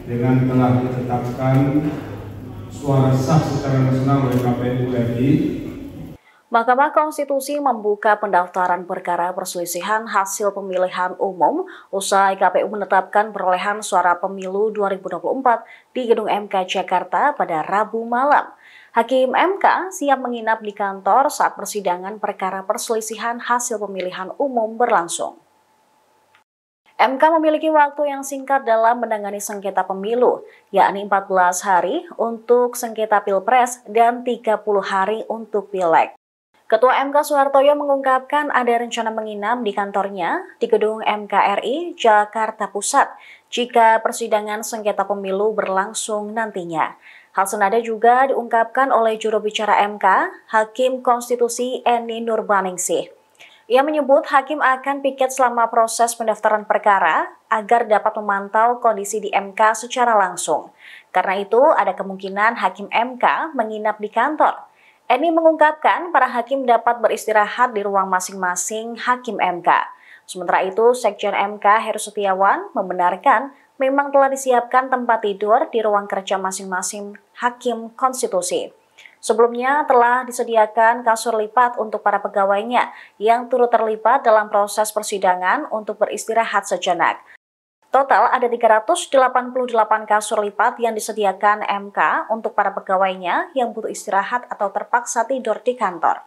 dengan telah ditetapkan suara sah secara nasional oleh KPU RI. Mahkamah Konstitusi membuka pendaftaran perkara perselisihan hasil pemilihan umum usai KPU menetapkan perolehan suara pemilu 2024 di Gedung MK Jakarta pada Rabu malam. Hakim MK siap menginap di kantor saat persidangan perkara perselisihan hasil pemilihan umum berlangsung. MK memiliki waktu yang singkat dalam menangani sengketa pemilu, yakni 14 hari untuk sengketa Pilpres dan 30 hari untuk Pileg. Ketua MK Soehartoyo mengungkapkan ada rencana menginap di kantornya di Gedung MKRI Jakarta Pusat jika persidangan sengketa pemilu berlangsung nantinya. Hal senada juga diungkapkan oleh juru bicara MK, Hakim Konstitusi Eni Nurbaningsih. Ia menyebut hakim akan piket selama proses pendaftaran perkara agar dapat memantau kondisi di MK secara langsung. Karena itu, ada kemungkinan hakim MK menginap di kantor. Eni mengungkapkan para hakim dapat beristirahat di ruang masing-masing hakim MK. Sementara itu, Sekjen MK Heru Setiawan membenarkan memang telah disiapkan tempat tidur di ruang kerja masing-masing hakim konstitusi. Sebelumnya telah disediakan kasur lipat untuk para pegawainya yang turut terlibat dalam proses persidangan untuk beristirahat sejenak. Total ada 388 kasur lipat yang disediakan MK untuk para pegawainya yang butuh istirahat atau terpaksa tidur di kantor.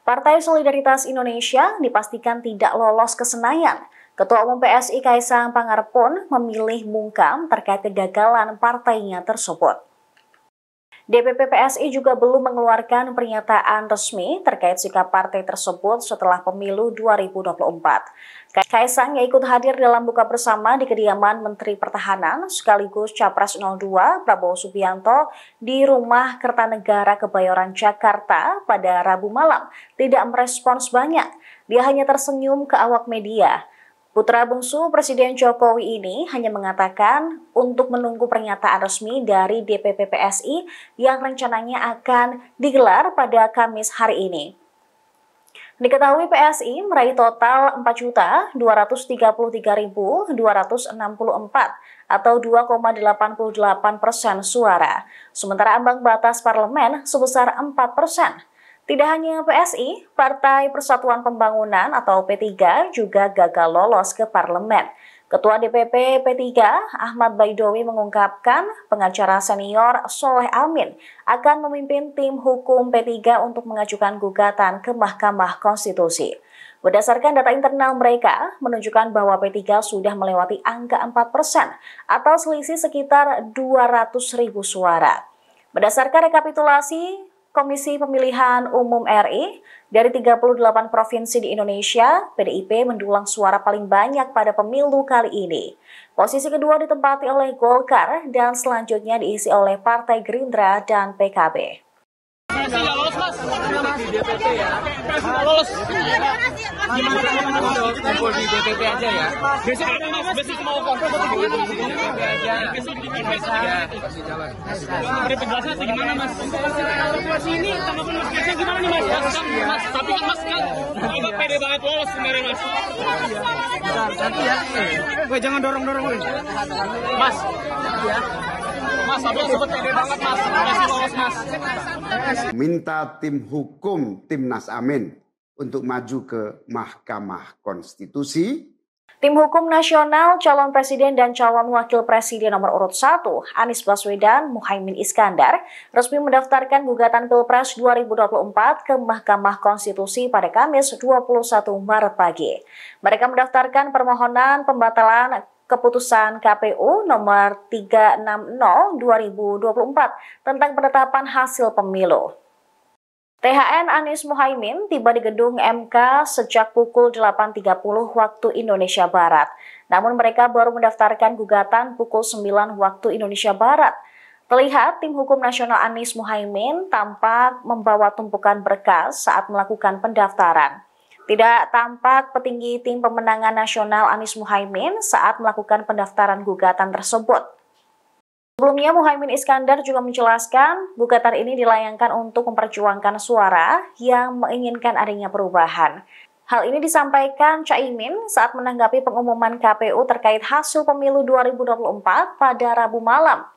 Partai Solidaritas Indonesia dipastikan tidak lolos ke Senayan. Ketua Umum PSI Kaisang Pangarep pun memilih bungkam terkait kegagalan partainya tersebut. DPP PSI juga belum mengeluarkan pernyataan resmi terkait sikap partai tersebut setelah pemilu 2024. Kaisang yang ikut hadir dalam buka bersama di kediaman Menteri Pertahanan sekaligus Capres 02 Prabowo Subianto di Rumah Kertanegara Kebayoran Jakarta pada Rabu malam tidak merespons banyak. Dia hanya tersenyum ke awak media. Putra bungsu Presiden Jokowi ini hanya mengatakan untuk menunggu pernyataan resmi dari DPP PSI yang rencananya akan digelar pada Kamis hari ini. Diketahui PSI meraih total 4.233.264 atau 2,88% suara, sementara ambang batas parlemen sebesar 4%. Tidak hanya PSI, Partai Persatuan Pembangunan atau P3 juga gagal lolos ke parlemen. Ketua DPP P3, Ahmad Baidowi mengungkapkan pengacara senior Soleh Amin akan memimpin tim hukum P3 untuk mengajukan gugatan ke Mahkamah Konstitusi. Berdasarkan data internal mereka, menunjukkan bahwa P3 sudah melewati angka 4% atau selisih sekitar 200.000 suara. Berdasarkan rekapitulasi Komisi Pemilihan Umum RI, dari 38 provinsi di Indonesia, PDIP mendulang suara paling banyak pada pemilu kali ini. Posisi kedua ditempati oleh Golkar dan selanjutnya diisi oleh Partai Gerindra dan PKB. Lolos mas, di DPP ya. Lolos. Kumpul di DPP aja ya. Besok ada mas, besok mau kompres atau gimana? DPP aja. Besok di DPP aja. Kasih jalan. Ada penjelasan atau gimana mas? Kalkulasi ini tanggapan mas Kaisang gimana nih mas? Mas, tapi kan mas kan pede banget lolos kemarin mas. Nanti ya. Weh jangan dorong-dorong weh. Mas. Ya. Mas, apa sebut pede banget mas? Masih lolos mas. Minta tim hukum Timnas Amin untuk maju ke Mahkamah Konstitusi. Tim Hukum Nasional Calon Presiden dan Calon Wakil Presiden nomor urut 1, Anies Baswedan Muhaimin Iskandar, resmi mendaftarkan gugatan Pilpres 2024 ke Mahkamah Konstitusi pada Kamis 21 Maret pagi. Mereka mendaftarkan permohonan pembatalan keputusan KPU nomor 360/2024 tentang penetapan hasil pemilu. THN Anies Muhaimin tiba di gedung MK sejak pukul 8.30 waktu Indonesia Barat. Namun mereka baru mendaftarkan gugatan pukul 9 waktu Indonesia Barat. Terlihat tim hukum nasional Anies Muhaimin tampak membawa tumpukan berkas saat melakukan pendaftaran. Tidak tampak petinggi tim pemenangan nasional Anies Muhaimin saat melakukan pendaftaran gugatan tersebut. Sebelumnya, Muhaimin Iskandar juga menjelaskan gugatan ini dilayangkan untuk memperjuangkan suara yang menginginkan adanya perubahan. Hal ini disampaikan Caimin saat menanggapi pengumuman KPU terkait hasil pemilu 2024 pada Rabu malam.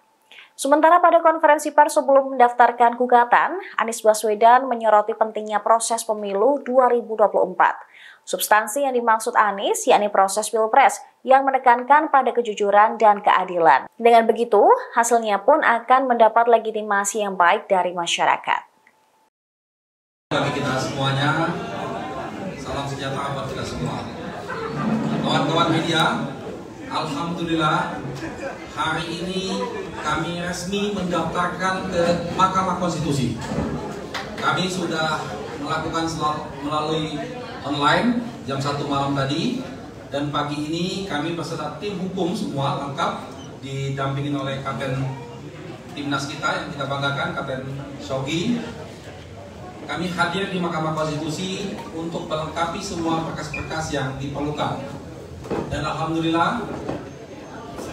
Sementara pada konferensi pers sebelum mendaftarkan gugatan, Anies Baswedan menyoroti pentingnya proses pemilu 2024. Substansi yang dimaksud Anies yakni proses Pilpres yang menekankan pada kejujuran dan keadilan. Dengan begitu, hasilnya pun akan mendapat legitimasi yang baik dari masyarakat. Bagi kita semuanya, salam sejahtera buat kita semua. Kawan-kawan media, alhamdulillah hari ini kami resmi mendaftarkan ke Mahkamah Konstitusi. Kami sudah melakukan melalui online jam 1 malam tadi, dan pagi ini kami beserta tim hukum semua lengkap didampingin oleh Kapten Timnas kita yang kita banggakan, Kapten Shogi. Kami hadir di Mahkamah Konstitusi untuk melengkapi semua berkas-berkas yang diperlukan. Dan alhamdulillah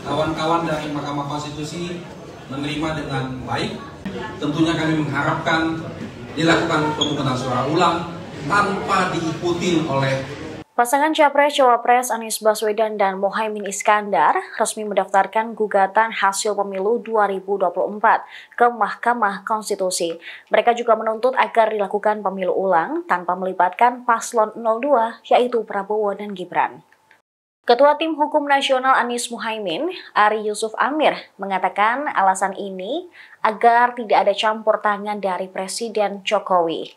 kawan-kawan dari Mahkamah Konstitusi menerima dengan baik. Tentunya kami mengharapkan dilakukan pemungutan suara ulang tanpa diikuti oleh pasangan Capres-Cawapres Anies Baswedan dan Muhaimin Iskandar resmi mendaftarkan gugatan hasil pemilu 2024 ke Mahkamah Konstitusi. Mereka juga menuntut agar dilakukan pemilu ulang tanpa melibatkan paslon 02 yaitu Prabowo dan Gibran. Ketua Tim Hukum Nasional Anies Muhaimin, Ari Yusuf Amir, mengatakan alasan ini agar tidak ada campur tangan dari Presiden Jokowi.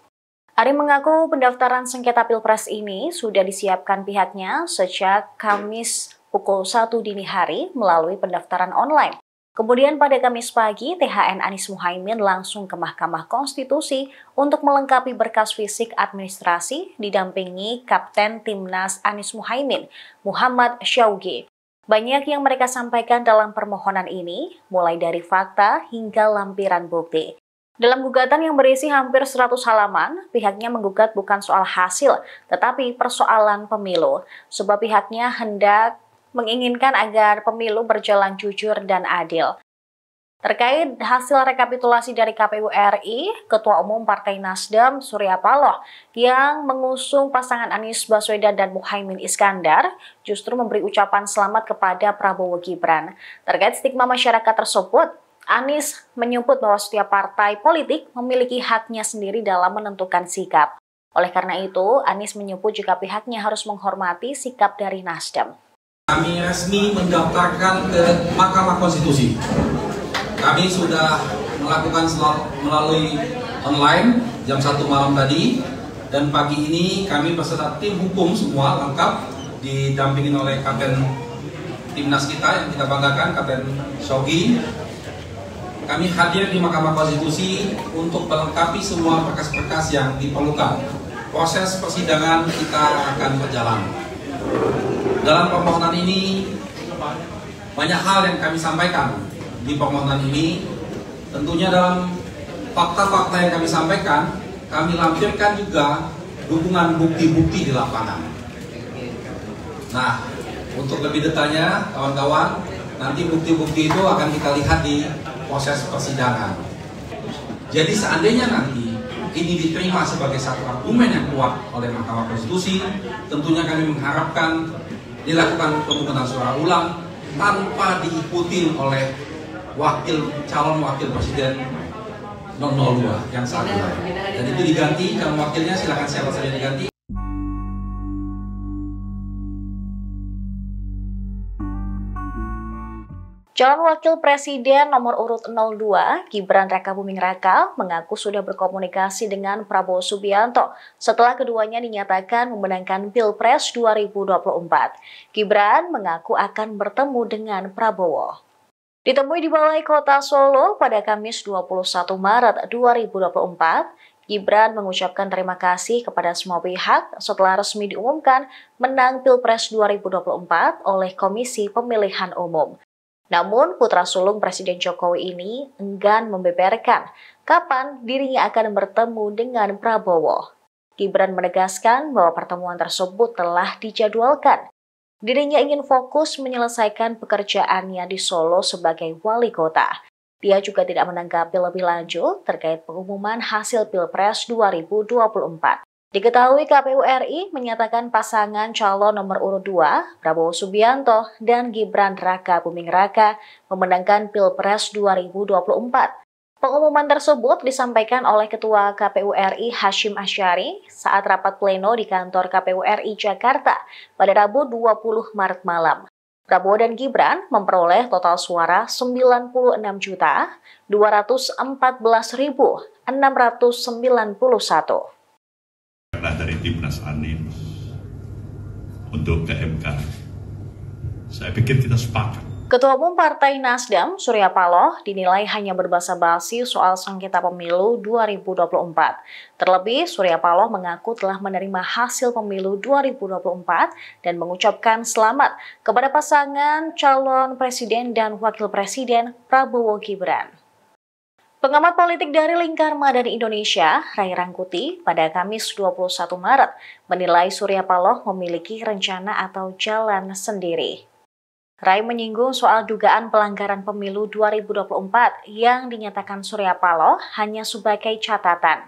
Ari mengaku pendaftaran sengketa Pilpres ini sudah disiapkan pihaknya sejak Kamis pukul 1 dini hari melalui pendaftaran online. Kemudian pada Kamis pagi, THN Anies Muhaimin langsung ke Mahkamah Konstitusi untuk melengkapi berkas fisik administrasi didampingi Kapten Timnas Anies Muhaimin, Muhammad Syaugi. Banyak yang mereka sampaikan dalam permohonan ini, mulai dari fakta hingga lampiran bukti. Dalam gugatan yang berisi hampir 100 halaman, pihaknya menggugat bukan soal hasil, tetapi persoalan pemilu. Sebab pihaknya hendak menginginkan agar pemilu berjalan jujur dan adil. Terkait hasil rekapitulasi dari KPU RI, Ketua Umum Partai Nasdem, Surya Paloh, yang mengusung pasangan Anies Baswedan dan Muhaimin Iskandar, justru memberi ucapan selamat kepada Prabowo Gibran. Terkait stigma masyarakat tersebut, Anies menyebut bahwa setiap partai politik memiliki haknya sendiri dalam menentukan sikap. Oleh karena itu, Anies menyebut juga pihaknya harus menghormati sikap dari Nasdem. Kami resmi mendaftarkan ke Mahkamah Konstitusi. Kami sudah melakukan melalui online jam 1 malam tadi, dan pagi ini kami beserta tim hukum semua lengkap didampingin oleh Kapten Timnas kita yang kita banggakan, Kapten Shogi. Kami hadir di Mahkamah Konstitusi untuk melengkapi semua berkas-berkas yang diperlukan. Proses persidangan kita akan berjalan. Dalam permohonan ini, banyak hal yang kami sampaikan di permohonan ini. Tentunya dalam fakta-fakta yang kami sampaikan, kami lampirkan juga dukungan bukti-bukti di lapangan. Nah, untuk lebih detailnya, kawan-kawan, nanti bukti-bukti itu akan kita lihat di proses persidangan. Jadi seandainya nanti ini diterima sebagai satu argumen yang kuat oleh Mahkamah Konstitusi, tentunya kami mengharapkan dilakukan pemungutan suara ulang tanpa diikuti oleh calon wakil presiden 02 yang saat ini. Dan itu diganti, calon wakilnya silakan siapa saja diganti. Calon Wakil Presiden nomor urut 02, Gibran Rakabuming Raka, mengaku sudah berkomunikasi dengan Prabowo Subianto setelah keduanya dinyatakan memenangkan Pilpres 2024. Gibran mengaku akan bertemu dengan Prabowo. Ditemui di Balai Kota Solo pada Kamis 21 Maret 2024, Gibran mengucapkan terima kasih kepada semua pihak setelah resmi diumumkan menang Pilpres 2024 oleh Komisi Pemilihan Umum. Namun, putra sulung Presiden Jokowi ini enggan membeberkan kapan dirinya akan bertemu dengan Prabowo. Gibran menegaskan bahwa pertemuan tersebut telah dijadwalkan. Dirinya ingin fokus menyelesaikan pekerjaannya di Solo sebagai wali kota. Dia juga tidak menanggapi lebih lanjut terkait pengumuman hasil Pilpres 2024. Diketahui KPU RI menyatakan pasangan calon nomor urut 2, Prabowo Subianto dan Gibran Raka Buming Raka, memenangkan Pilpres 2024. Pengumuman tersebut disampaikan oleh Ketua KPU RI Hashim Asyari saat rapat pleno di kantor KPU RI Jakarta pada Rabu 20 Maret malam. Prabowo dan Gibran memperoleh total suara 96.214.691. Dari Timnas Anies untuk ke MK, saya pikir kita sepakat. Ketua Umum Partai Nasdem, Surya Paloh, dinilai hanya berbasa-basi soal sengketa pemilu 2024. Terlebih, Surya Paloh mengaku telah menerima hasil pemilu 2024 dan mengucapkan selamat kepada pasangan calon presiden dan wakil presiden Prabowo Gibran. Pengamat politik dari Lingkar Madani Indonesia, Ray Rangkuti, pada Kamis 21 Maret menilai Surya Paloh memiliki rencana atau jalan sendiri. Ray menyinggung soal dugaan pelanggaran pemilu 2024 yang dinyatakan Surya Paloh hanya sebagai catatan.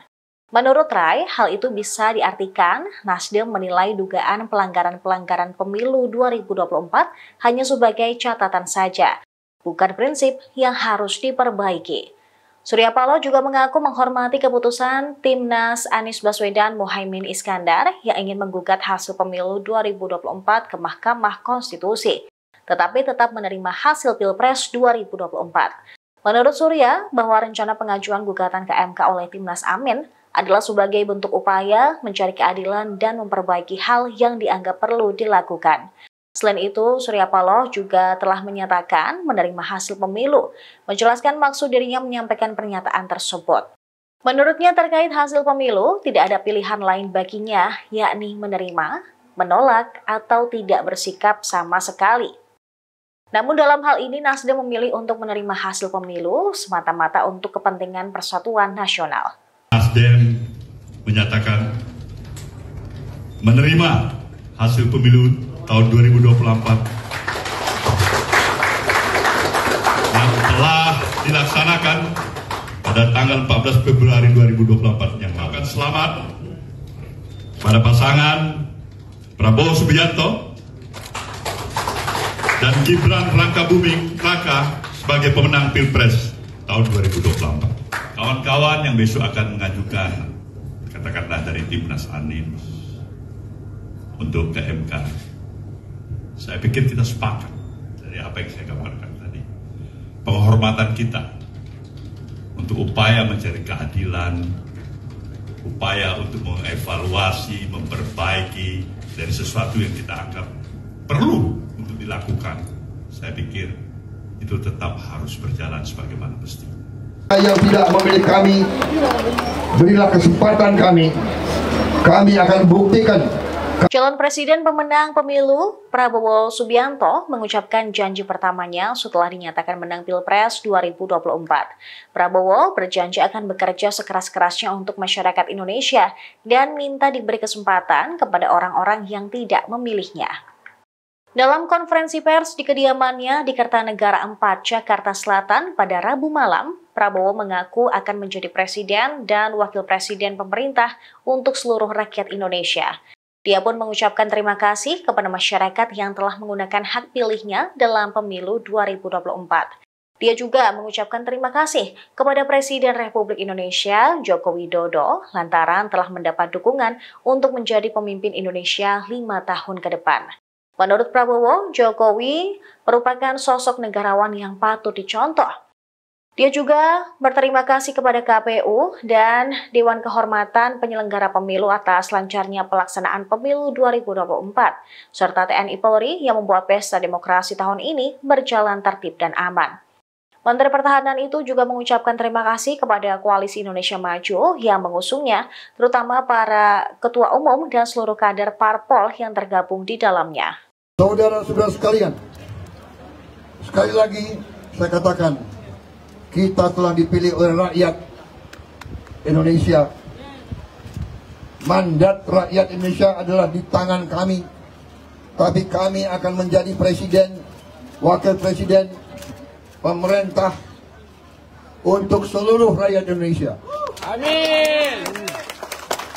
Menurut Ray, hal itu bisa diartikan Nasdem menilai dugaan pelanggaran pemilu 2024 hanya sebagai catatan saja, bukan prinsip yang harus diperbaiki. Surya Paloh juga mengaku menghormati keputusan Timnas Anies Baswedan Muhaimin Iskandar yang ingin menggugat hasil pemilu 2024 ke Mahkamah Konstitusi, tetapi tetap menerima hasil Pilpres 2024. Menurut Surya, bahwa rencana pengajuan gugatan ke MK oleh Timnas Amin adalah sebagai bentuk upaya mencari keadilan dan memperbaiki hal yang dianggap perlu dilakukan. Selain itu, Surya Paloh juga telah menyatakan menerima hasil pemilu, menjelaskan maksud dirinya menyampaikan pernyataan tersebut. Menurutnya terkait hasil pemilu, tidak ada pilihan lain baginya, yakni menerima, menolak, atau tidak bersikap sama sekali. Namun dalam hal ini Nasdem memilih untuk menerima hasil pemilu semata-mata untuk kepentingan persatuan nasional. Nasdem menyatakan menerima hasil pemilu tahun 2024 yang telah dilaksanakan pada tanggal 14 Februari 2024 yang akan selamat pada pasangan Prabowo Subianto dan Gibran Raka Buming Raka sebagai pemenang Pilpres tahun 2024. Kawan-kawan yang besok akan mengajukan, katakanlah dari Timnas Anies untuk ke MK, saya pikir kita sepakat dari apa yang saya gambarkan tadi. Penghormatan kita untuk upaya mencari keadilan, upaya untuk mengevaluasi, memperbaiki dari sesuatu yang kita anggap perlu untuk dilakukan. Saya pikir itu tetap harus berjalan sebagaimana mestinya. Yang tidak memilih kami, berilah kesempatan kami akan buktikan. Calon Presiden pemenang pemilu Prabowo Subianto mengucapkan janji pertamanya setelah dinyatakan menang Pilpres 2024. Prabowo berjanji akan bekerja sekeras-kerasnya untuk masyarakat Indonesia dan minta diberi kesempatan kepada orang-orang yang tidak memilihnya. Dalam konferensi pers di kediamannya di Kertanegara 4, Jakarta Selatan pada Rabu malam, Prabowo mengaku akan menjadi presiden dan wakil presiden pemerintah untuk seluruh rakyat Indonesia. Dia pun mengucapkan terima kasih kepada masyarakat yang telah menggunakan hak pilihnya dalam pemilu 2024. Dia juga mengucapkan terima kasih kepada Presiden Republik Indonesia Joko Widodo lantaran telah mendapat dukungan untuk menjadi pemimpin Indonesia 5 tahun ke depan. Menurut Prabowo, Jokowi merupakan sosok negarawan yang patut dicontoh. Dia juga berterima kasih kepada KPU dan Dewan Kehormatan Penyelenggara Pemilu atas lancarnya pelaksanaan Pemilu 2024, serta TNI Polri yang membuat pesta demokrasi tahun ini berjalan tertib dan aman. Menteri Pertahanan itu juga mengucapkan terima kasih kepada Koalisi Indonesia Maju yang mengusungnya, terutama para ketua umum dan seluruh kader parpol yang tergabung di dalamnya. Saudara-saudara sekalian, sekali lagi saya katakan, kita telah dipilih oleh rakyat Indonesia. Mandat rakyat Indonesia adalah di tangan kami. tapi kami akan menjadi presiden, wakil presiden, pemerintah untuk seluruh rakyat Indonesia. Amin.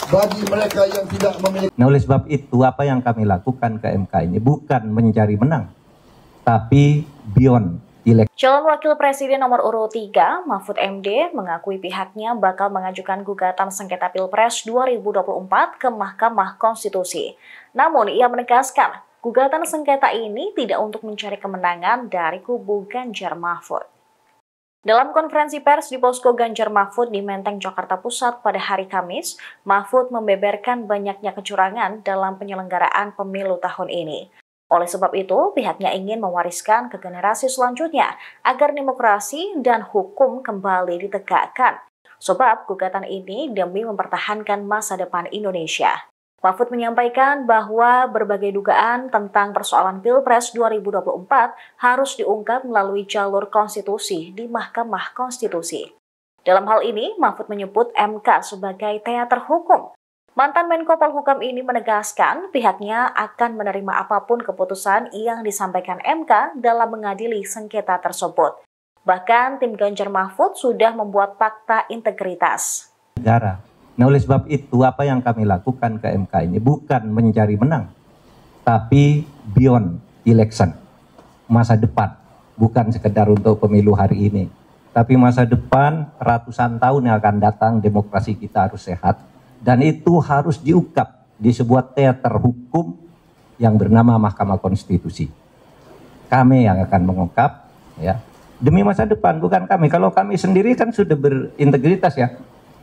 Bagi mereka yang tidak memiliki. Nah, oleh sebab itu apa yang kami lakukan ke MK ini bukan mencari menang, tapi beyond election. Calon Wakil Presiden nomor urut 3, Mahfud MD, mengakui pihaknya bakal mengajukan gugatan sengketa Pilpres 2024 ke Mahkamah Konstitusi. Namun, ia menegaskan, gugatan sengketa ini tidak untuk mencari kemenangan dari kubu Ganjar Mahfud. Dalam konferensi pers di Posko Ganjar Mahfud di Menteng, Jakarta Pusat pada hari Kamis, Mahfud membeberkan banyaknya kecurangan dalam penyelenggaraan pemilu tahun ini. Oleh sebab itu, pihaknya ingin mewariskan ke generasi selanjutnya agar demokrasi dan hukum kembali ditegakkan. Sebab gugatan ini demi mempertahankan masa depan Indonesia. Mahfud menyampaikan bahwa berbagai dugaan tentang persoalan Pilpres 2024 harus diungkap melalui jalur konstitusi di Mahkamah Konstitusi. Dalam hal ini, Mahfud menyebut MK sebagai teater hukum. Mantan Menko Polhukam ini menegaskan pihaknya akan menerima apapun keputusan yang disampaikan MK dalam mengadili sengketa tersebut. Bahkan tim Ganjar Mahfud sudah membuat fakta integritas Negara. Nah, oleh sebab itu apa yang kami lakukan ke MK ini bukan mencari menang, tapi beyond election, masa depan, bukan sekedar untuk pemilu hari ini, tapi masa depan ratusan tahun yang akan datang. Demokrasi kita harus sehat, dan itu harus diungkap di sebuah teater hukum yang bernama Mahkamah Konstitusi. Kami yang akan mengungkap, ya, demi masa depan, bukan kami. Kalau kami sendiri kan sudah berintegritas, ya,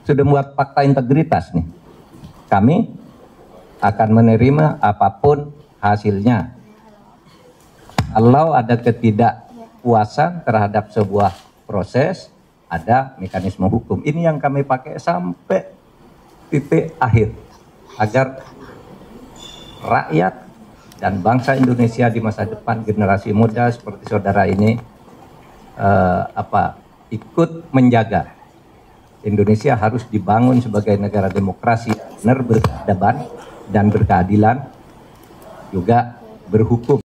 sudah membuat fakta integritas nih. Kami akan menerima apapun hasilnya. Kalau ada ketidakpuasan terhadap sebuah proses, ada mekanisme hukum. Ini yang kami pakai sampai titik akhir, agar rakyat dan bangsa Indonesia di masa depan, generasi muda seperti saudara ini ikut menjaga. Indonesia harus dibangun sebagai negara demokrasi, benar, berkeadaban dan berkeadilan, juga berhukum.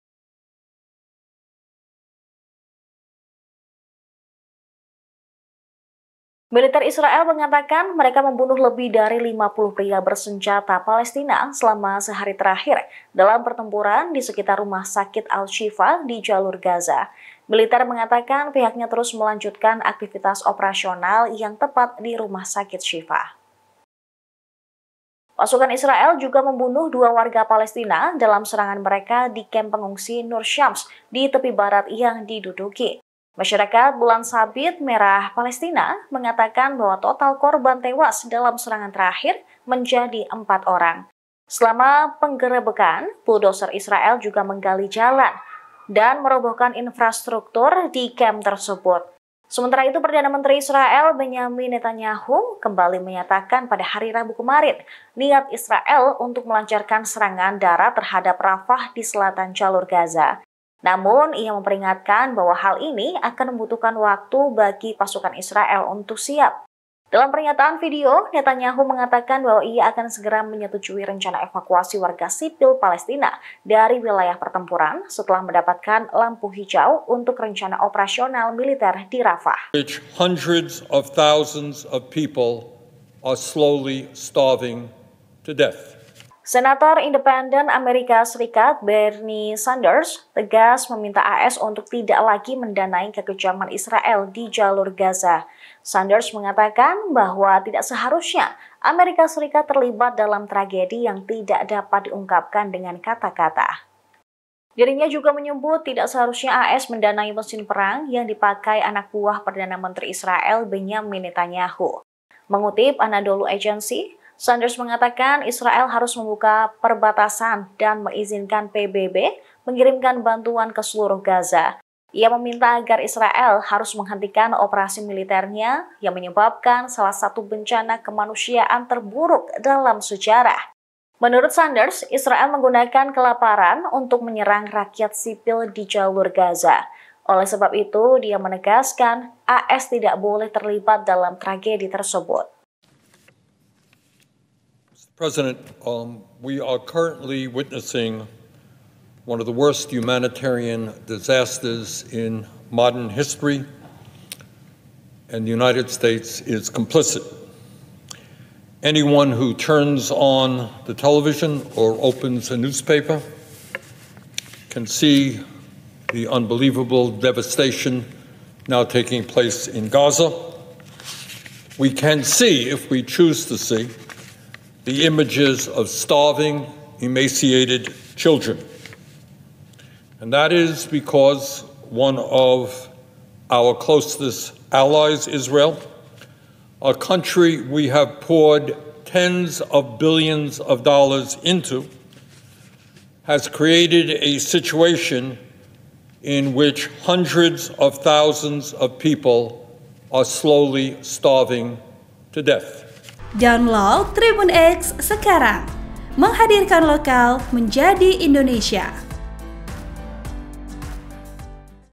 Militer Israel mengatakan mereka membunuh lebih dari 50 pria bersenjata Palestina selama sehari terakhir dalam pertempuran di sekitar rumah sakit Al-Shifa di jalur Gaza. Militer mengatakan pihaknya terus melanjutkan aktivitas operasional yang tepat di rumah sakit Shifa. Pasukan Israel juga membunuh 2 warga Palestina dalam serangan mereka di kamp pengungsi Nur Syams di tepi barat yang diduduki. Masyarakat Bulan Sabit Merah Palestina mengatakan bahwa total korban tewas dalam serangan terakhir menjadi 4 orang. Selama penggerebekan, bulldozer Israel juga menggali jalan dan merobohkan infrastruktur di kamp tersebut. Sementara itu, Perdana Menteri Israel Benjamin Netanyahu kembali menyatakan pada hari Rabu kemarin niat Israel untuk melancarkan serangan darat terhadap Rafah di selatan jalur Gaza. Namun, ia memperingatkan bahwa hal ini akan membutuhkan waktu bagi pasukan Israel untuk siap. Dalam pernyataan video, Netanyahu mengatakan bahwa ia akan segera menyetujui rencana evakuasi warga sipil Palestina dari wilayah pertempuran setelah mendapatkan lampu hijau untuk rencana operasional militer di Rafah. Hundreds of thousands of people are slowly starving to death. Senator Independen Amerika Serikat Bernie Sanders tegas meminta AS untuk tidak lagi mendanai kekejaman Israel di jalur Gaza. Sanders mengatakan bahwa tidak seharusnya Amerika Serikat terlibat dalam tragedi yang tidak dapat diungkapkan dengan kata-kata. Dirinya juga menyebut tidak seharusnya AS mendanai mesin perang yang dipakai anak buah Perdana Menteri Israel Benjamin Netanyahu. Mengutip Anadolu Agency, Sanders mengatakan Israel harus membuka perbatasan dan mengizinkan PBB mengirimkan bantuan ke seluruh Gaza. Ia meminta agar Israel harus menghentikan operasi militernya yang menyebabkan salah satu bencana kemanusiaan terburuk dalam sejarah. Menurut Sanders, Israel menggunakan kelaparan untuk menyerang rakyat sipil di jalur Gaza. Oleh sebab itu, dia menegaskan AS tidak boleh terlibat dalam tragedi tersebut. President, we are currently witnessing one of the worst humanitarian disasters in modern history, and the United States is complicit. Anyone who turns on the television or opens a newspaper can see the unbelievable devastation now taking place in Gaza. We can see, if we choose to see, the images of starving, emaciated children. And that is because one of our closest allies, Israel, a country we have poured tens of billions of dollars into, has created a situation in which hundreds of thousands of people are slowly starving to death. Download Tribun X sekarang, menghadirkan lokal menjadi Indonesia.